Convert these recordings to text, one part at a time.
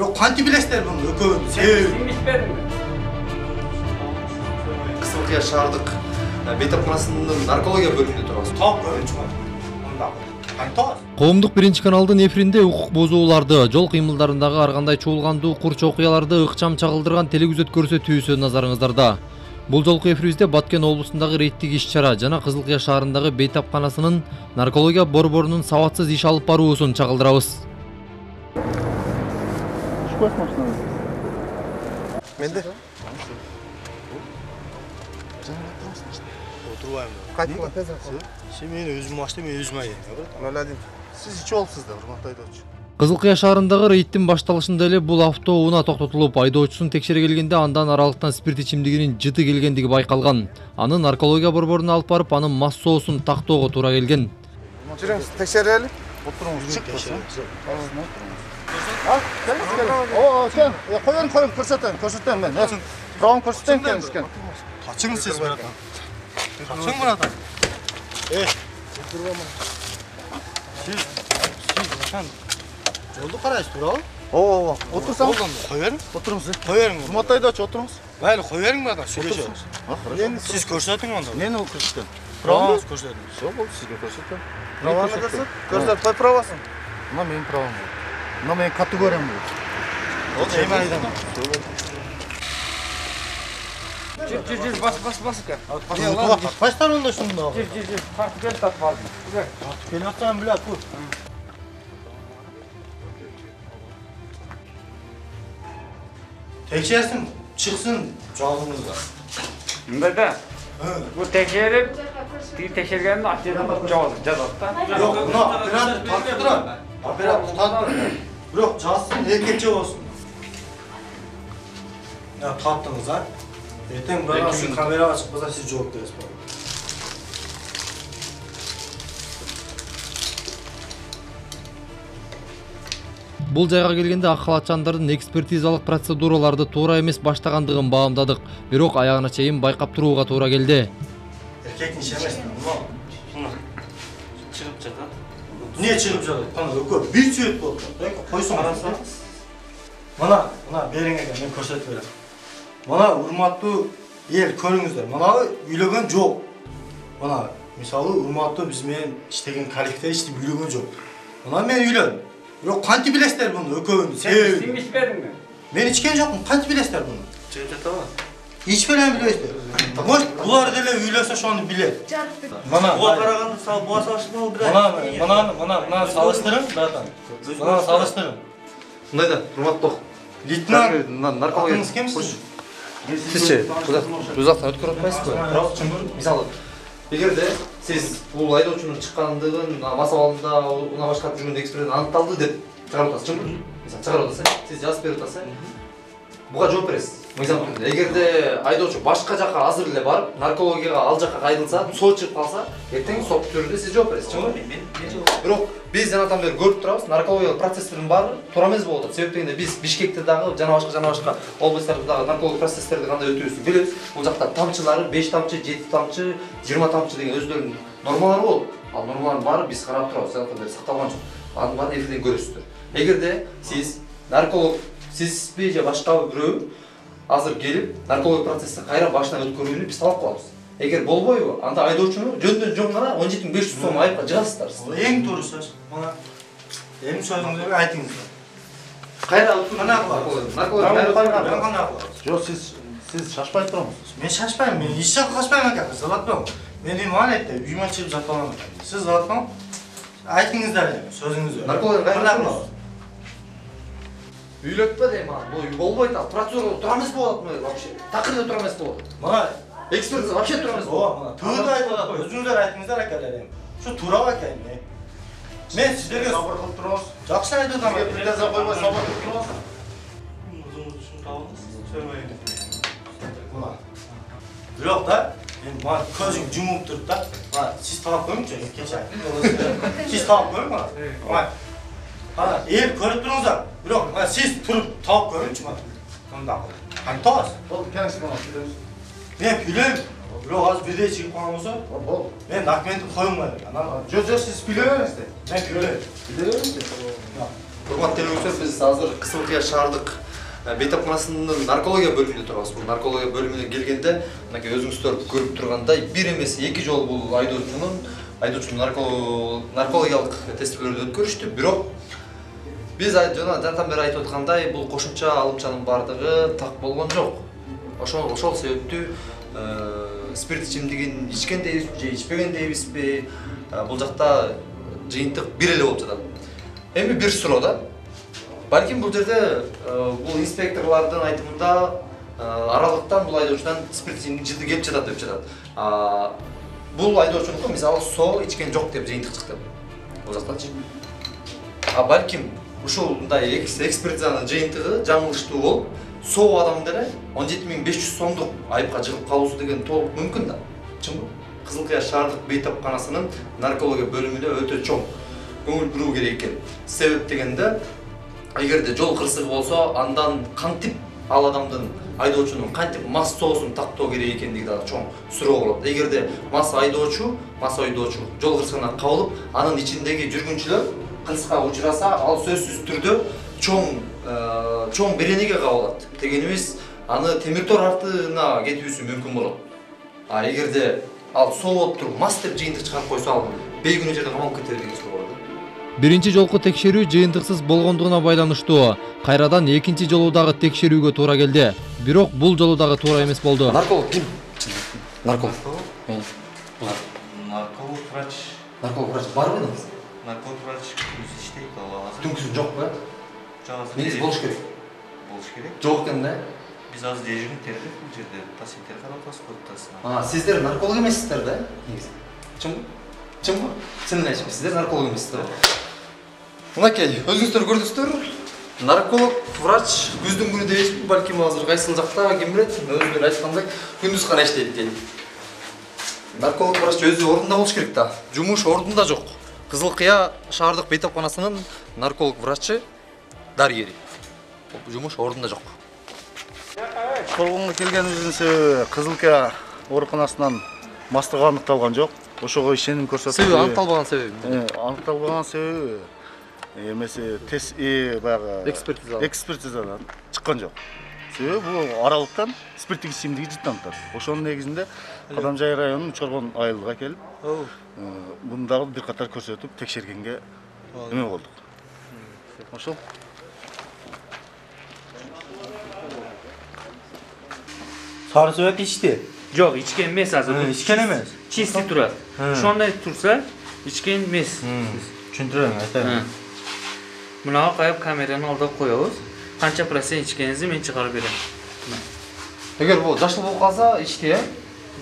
Yok kanti bilesler bunu. Ökövün. Кызылкия шаардык бейтапканасынын наркология бөлүмүндө турабыз. Tavuk görün çıkar. Onda. Kanti var. Коомдук биринчи каналдын эфиринде укук бузууларды, жол кыймылдарындагы ар кандай чуулгандуу, курч окуяларды ыкчам чагылдырган телевизет көрсөтүүсү назарыңыздарда. Бул жолку эфирибизде Баткен облусундагы рейдтик иш-чара жана Кызылкия шаарындагы бейтапканасынын наркология борборунун сабатсыз иш алып баруусун чагылдырабыз. Менде? Oturayım. Кайтма тез. Sen beni özüm açtı, ben özüme geldim. Мөладин. Сиз ичип алыпсыз да, урматтуу айдоочу. Кызылкия шаарындагы рейдтин башталышында эле бул автоунаа токтотулуп, айдоочусун текшере келгенде андан аралыктан спирт ичимдигинин жыты келгендиги байкалган. Аны наркология борборуна алып барып, анын мас соосун тактоого туура келген. Жүрүңүз, текшерели. Отуруңуз. Koyun көрсөтөм мен. Правым көрсөтөм келишкен. Kaçın siz buradan. Kaçın buradan. Siz bakın. Yolda karayız duralım. Oo, otursanız. Koyarım. Oturunuz. Koyarım. Urmatlı aydoочу, oturunuz. Böyle koyarım buradan. Söyleşiriz. Siz көрсөтүң onda. Нени ол көрсөтөм? Праваңыз көрсөтүң. Все, болду, сизге көрсөтөм. Праваны көрсөт, той правасын. Мына менин правам. Мына менин категориям. Ол жеме айдам. Жүр, бас. Baştan onda şunda. Жүр. Портфель тартып алдым. Beni atsan bile bu. Tekşersin, çıksın cevabınızda. Мында bu tekşerip, tekşergende açıdan жазат. Yok, buna operat tarttıran. Operat tutan. Yok, çalsın, erkekçe olsun. Ya tattınız ha. Ертең buradan şu kamera çıkmasa siz cevap veririz. Бул жайга келгенде ак халатчандардын экспертизалык процедураларды туура эмес баштагандыгын баамдадык. Бирок аягына чейин байкап турууга туура келди. Erkekin işi emez. Çıkıp жатат. Niye çıkıp жатат? Bana ökö bir süret oldu. Koysun arasanız. Mana beriңe gel, men көрсөтүп берем. Mana урматтуу эл көрүңүздөр. Mana үйлөгөн жок. Mana мисалы урматтуу биз менен иштеген коллектив иштеп үйлөгөн жок. Mana men үйлөдүм. Yok kanti bilesler bunu ökövünü. Sen içmedin mi? Ben içken yokum. Kanti bilesler bunu. Çıkıp tamam. Hiç falan bilesler. Boş bular dele üylese şu anda bilir. Mana Bu karaganda sağ boğa savaşında o biraz. Mana salıştırın zaten. Mana salıştırın. Мындай да, урматтуу. Лейтенант наркология. Атыңыз кемсіз? Сизчи, бул жактан өткөрүп атпайсызбы? Мисалы, эгерде сиз бул айдоочунун чыккандыгын мас абалында унаа башкарып жүргөндө эксперимент аныкталды деп чыгарып атасыз, чынбы? Мисалы чыгарып атасыз, сиз жазып берип атасыз. Буга жооп бересиз. Мыйзам түрүндө. Эгерде айдоочу башка жакка азыр эле барып, наркологияга ал жакка кайдылса, сот чыгып калса, эртең сот түрүндө сиз жооп бересиз, чынбы? Бирок биз жанатан бери көрүп турабыз, наркологиялык процесстердин баары туура эмес болуп атат. Себеп дегенде биз Бишкекте дагы жана башка областтарда дагы наркологиялык процесстерди кандай өтүүсүн билебиз. Бул жакта тамчылары 5 тамчы, 7 тамчы, 20 тамчы деген өздөрүнүн нормалары болот. Ал нормалардын баары биз карап турабыз, жанатан бери сакталган жок. Анын баарын эфирден көрөсүздөр. Эгерде сиз нарколог, сизби же башка бирөө азыр келип наркологиялык процессти кайра башынан өткөрүүнү биз талап кылабыз. Эгер болбойбу, анда айдоочуну жөндөн жөн гана 17.500 сом айыпка жыгасыздар. Эң туура сөз. Мына эми сөзүңүздү айтыңыздар. Кайра Наркология. Жок, сиз шашпай турасыз. Мен шашпайм, мен эч жакка качпайм экен, залатпам. Мен эми анетте үйүмө чыгып жаткан экен. Сиз залатпам. Айтыңыздар эми сөзүңүздү. Наркология кайра үйлөтпө дейм аны. Бул болбойт ал. Процедура туура эмес болот мына вообще. Такырда туура эмес болот. Мына экспертиза вообще туура эмес болот. мына туура айтып атат. Өзүңүздөр айтыңыздар экен. Şu туура экен. Мен сиздерге сабыр кылып турабыз. жакшы айтып атам. Приказ койбой сабыр кылып турабыз. Мына. Бирок да, мен мына көзүң жумуп туруп да, мына сиз таап көрүңчү, кече айттым. Сиз таап көрүң мына. Мына эл көрүп туруңуздар. Бирок мына сиз туруп таап көрүңчү мына. Мында. Кантас? Болду, келиңиз менен сүйлөйбүз. Мен күйлөйм. Бирок азыр бирдей чыгып калган болсо, Болду. мен документти коюм керек. Жок, сиз күйлөй бериңиз да. Мен күйлөйм. Күйлөй бериңиз да. Урматтуу телеөгчүлөр, биз азыр Кызылкыя шаардык бейтапканасынын наркология бөлүмүндө турабыз. Бул наркология бөлүмүнө келгенде, мынакей өзүңүздөр көрүп тургандай, бир эмес 2 жолу бул айдоочунун наркологиялык тестилерди өткөрүштү. Бирок биз жантан бери айтып аткандай, бул кошумча алымчанын бардыгы так болгон жок. Ошол себептүү спирт ичимдигин ичкен дейбизби же ичпеген дейбизби, бул жакта жыйынтык бир эле болуп жатат. Эми бир суроо да. Балким бул жерде бул инспекторлордун айтымында аралыктан бул айдоочудан спирт ичимдик жылды келип жатат деп жатат. Бул айдоочунуку мисалы соо ичкен жок деп жыйынтык чыкты. Бул жактачы. Балким ушундай экспертизанын жыйынтыгы жаңылыштуу болуп, соо адам деле 17.500 сомдук айыпка жыгып калуусу деген толук мүмкүн да. Чынбы? Кызылкыя шаардык бейтапканасынын наркология бөлүмүнө өтө чоң көңүл буруу керек экен. Себеп дегенде, эгерде жол кырсыгы болсо, андан кантип ал адамдын айдоочунун кантип мас соосун тактоо керек экендиги да чоң суроо болот. Эгерде мас айдоочу жол кырсыгына кабылып, анын ичиндеги жүргүнчүлөр кырсыкка учураса, ал сөзсүз түрдө чоң беренеге кабылат. Дегенибиз, аны темир тор артына кетүүсү мүмкүн болот. Эгерде ал соо болуп туруп мас деп жыйынтык чыгарып койсо, ал бейгүнөө жерден камалып кетер деген суроо бар. Биринчи жолку текшерүү жыйынтыксыз болгондугуна байланыштуу. Кайрадан экинчи жолу дагы текшерүүгө туура келди. Бирок бул жолу дагы туура эмес болду. Нарколог ким? Нарколог. Нарколог врач. Нарколог врач барбы? Нарколог врач күндүз иштейт, ал азыр. Түнкүсүн жокпу? Негизи болуш керек. Болуш керек. Жок экен да. Биз азыр дежурный тердик бул жерде. Пациенттер карап атабыз, коттасына. Сиздер нарколог эмессиздер да? Негизи. Чынбы? Чынбы? Чынын айтып, сиздер нарколог эмессиздер. Мынакей, өзүңүздөр көрдүңүздөр. Нарколог, врач, күздүн күнү дейбизби, балким азыр кайсыл жакта, ким билет, өзүлөр айткандай, күндүз гана иштейт дейт. Нарколог, врач өзү ордунда болуш керек да. Жумуш ордунда жок. Кызылкыя шаардык бейтапканасынын нарколог врачы дарыгери. Жумуш ордунда жок. Колгонго келгенибиздин себеби Кызылкыя ооруканасынан мастык аныкталган жок. Ошого ишеним көрсөтүп. Себеби аныкталбаган себеби? Аныкталбаган себеби эмеси тест баягы экспертизадан чыккан жок. Себеби бул аралыктан спирттик ичимдиги жыттантат. Ошонун негизинде Кадамжай районунун Чорбон айылга келип, муну дагы бир катар көрсөтүп текшергенге эме болдук. Ошол. Sarı sövet içti. Yok, içken emas azır. İçken emas. Чисти турат. Ошондой турса, içken emas. Tushuntiraymi, aytaymi. Мына коюп камераны алдыга коебуз. Канча процент ичкениңизди мен чыгарып берем. Эгер бул жашыл болуп калса, ичти, э?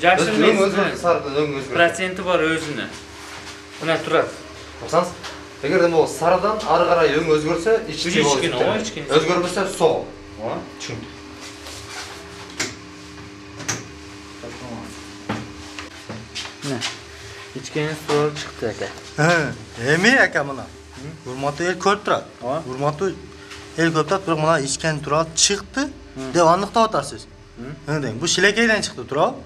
Жашыл эмес. Сарыдан өң өзгөрөт. Проценти бар өзүнө. Мына турат. Баксаңыз, эгерде бул сарыдан ары карай өң өзгөрсө, ичти болот. Өзгөрбөсө, соо. Түшүндүм. Мына. İçkeniz туралы чыкты экен. Эми ака мына. Урматтуу эл көрүп турат. Урматтуу эл көрүп турат, бирок мына ичкен тууралуу чыкты деп аныктап атасыз. Энден бул шилекейден чыкты туурабы?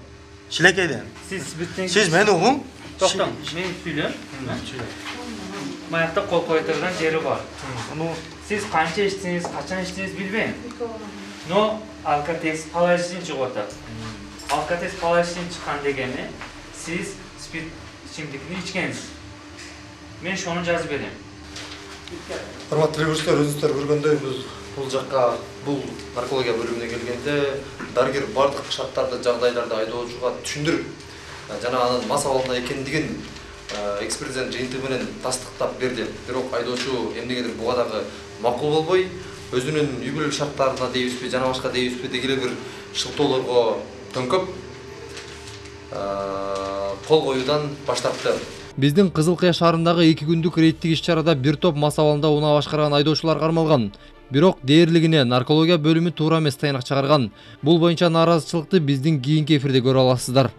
Шилекейден. Сиз мени угуң. Токтоң, мен сүйлөм. Маякта кол кое турган жери бар. Сиз канча ичтиңиз, качан ичтиңиз билбейм. Но алкотест положительный чыгып атат. Алкотест положительный чыккан дегени сиз спирт ичимдикни ичкенсиз. Мен шону жазып берем. Урматтуу көрүүчүлөр, өзүңүздөр көргөндөй бул жакка, бул наркология бөлүмүнө келгенде дарыгер бардык шарттарды, жагдайларды айдоочуга түшүндүрүп, жана анын мас абалында экендигин экспертизанын жыйынтыгы менен тастыктап берди. Бирок айдоочу эмнегедир буга дагы макул болбой, өзүнүн үй бүлөлүк шарттарына дейбизби, жана башка дейбизби дегеле бир шылтоолорго төңкөп кол коюудан баш тартты. Биздин Кызылкыя шаарындагы 2 күндүк рейдтик иш-чарада бир топ мас абалында унаа башкарган айдоочулар кармалган. Бирок дээрлигине наркология бөлүмү туура эмес тыйнак чыгарган. Бул боюнча нааразычылыкты биздин кийинки эфирде көрө аласыздар.